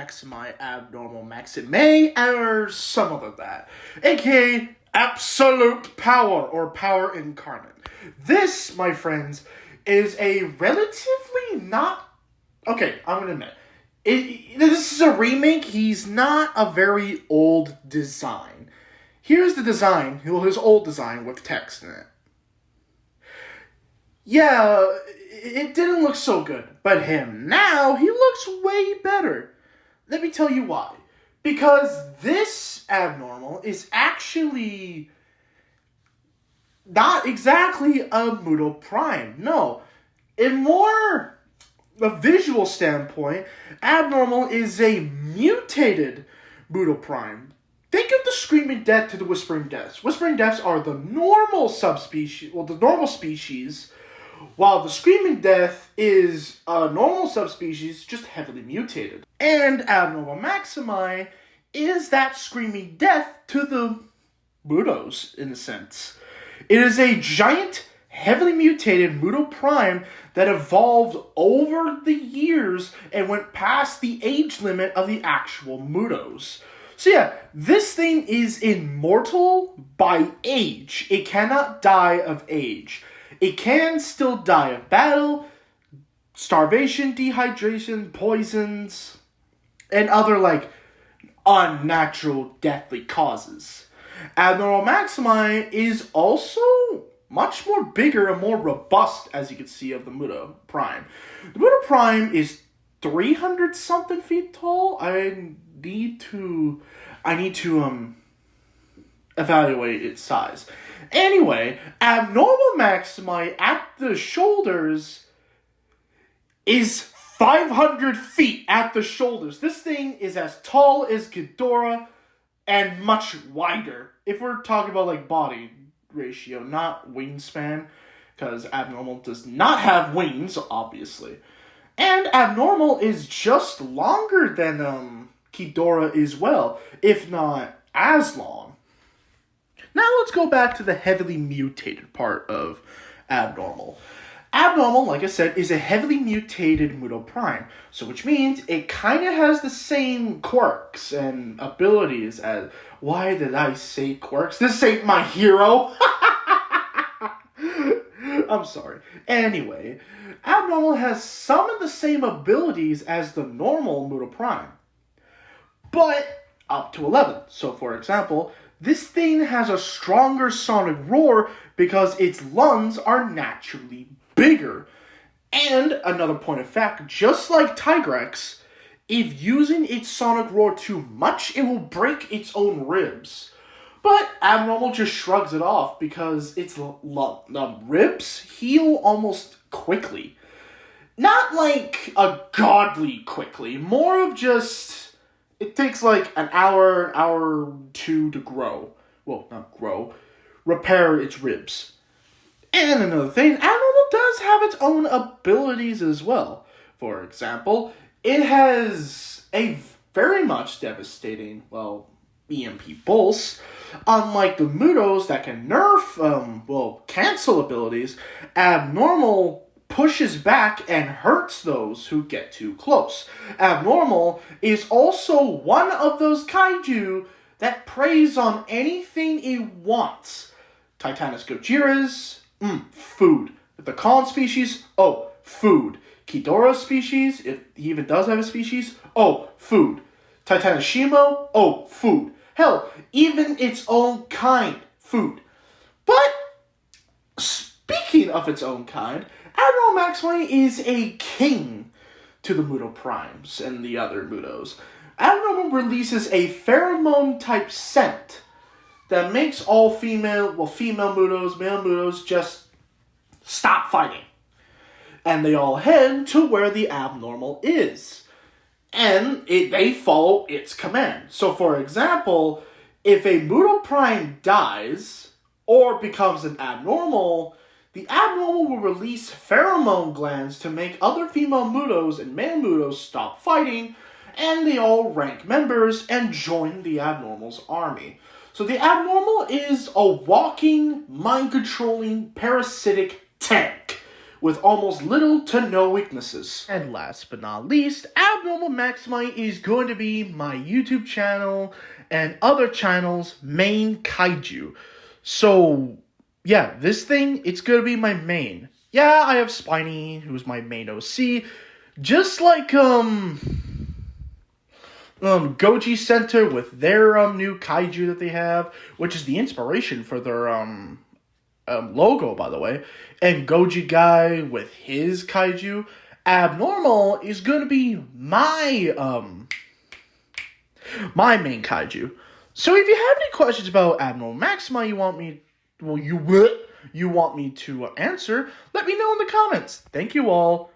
Maximi, abnormal Maximai, or some other that, aka absolute power or power incarnate. This, my friends, is a relatively not... Okay, I'm going to admit, this is a remake. He's not a very old design. Here's the design, his old design with text in it. Yeah, it didn't look so good, but him now, he looks way better. Let me tell you why. Because this abnormal is actually not exactly a Muto Prime. No, in more a visual standpoint, abnormal is a mutated Muto Prime. Think of the Screaming Death to the Whispering Deaths. Whispering Deaths are the normal subspecies, the normal species, while the Screaming Death is a normal subspecies, just heavily mutated. And abnormal Maximi is that Screaming Death to the Mutos, in a sense. It is a giant, heavily mutated Muto Prime that evolved over the years and went past the age limit of the actual Mutos. So yeah, this thing is immortal by age. It cannot die of age. It can still die of battle, starvation, dehydration, poisons, and other, unnatural, deathly causes. Abnormal Maximi is also much more bigger and more robust, as you can see, of the Muto Prime. The Muto Prime is 300-something feet tall. I need to evaluate its size. Anyway, abnormal Maximi at the shoulders is 500 feet at the shoulders. This thing is as tall as Ghidorah and much wider. If we're talking about body ratio, not wingspan, because abnormal does not have wings, obviously. And abnormal is just longer than Ghidorah as well, if not as long. Now let's go back to the heavily mutated part of abnormal. Abnormal, like I said, is a heavily mutated Muto Prime, so which means it kind of has the same quirks and abilities as... Why did I say quirks? This ain't my hero! I'm sorry. Anyway, abnormal has some of the same abilities as the normal Muto Prime, but up to 11. So, for example, this thing has a stronger sonic roar because its lungs are naturally bigger. And, another point of fact, just like Tigrex, if using its sonic roar too much, it will break its own ribs. But abnormal just shrugs it off because its ribs heal almost quickly. Not a godly quickly, more of just... It takes an hour or two to grow. Well, not grow. Repair its ribs. And another thing, abnormal does have its own abilities as well. For example, it has a very much devastating, EMP pulse. Unlike the Mutos that can nerf, cancel abilities, abnormal pushes back and hurts those who get too close. Abnormal is also one of those kaiju that preys on anything it wants. Titanus Gojiras, food. The Khan species, food. Ghidorah species, if he even does have a species, food. Titanus Shimo, food. Hell, even its own kind, food. But, speaking of its own kind, Abnormal Maximai is a king to the Muto Primes and the other Mutos. Abnormal releases a pheromone-type scent that makes all female Mutos, male Mutos, just stop fighting. And they all head to where the abnormal is. And they follow its command. So, for example, if a Muto Prime dies or becomes an abnormal... The abnormal will release pheromone glands to make other female Mutos and male Mutos stop fighting, and they all rank members and join the abnormal's army. So the abnormal is a walking, mind-controlling, parasitic tank with almost little to no weaknesses. And last but not least, Abnormal Maximi is going to be my YouTube channel and other channels' main kaiju. So, yeah, this thing, it's going to be my main. Yeah, I have Spiny, who's my main OC, just like, Goji Center with their, new kaiju that they have, which is the inspiration for their, logo, by the way, and Goji Guy with his kaiju. Abnormal is going to be my main kaiju. So if you have any questions about Abnormal Maxima you want me to answer, let me know in the comments. Thank you all.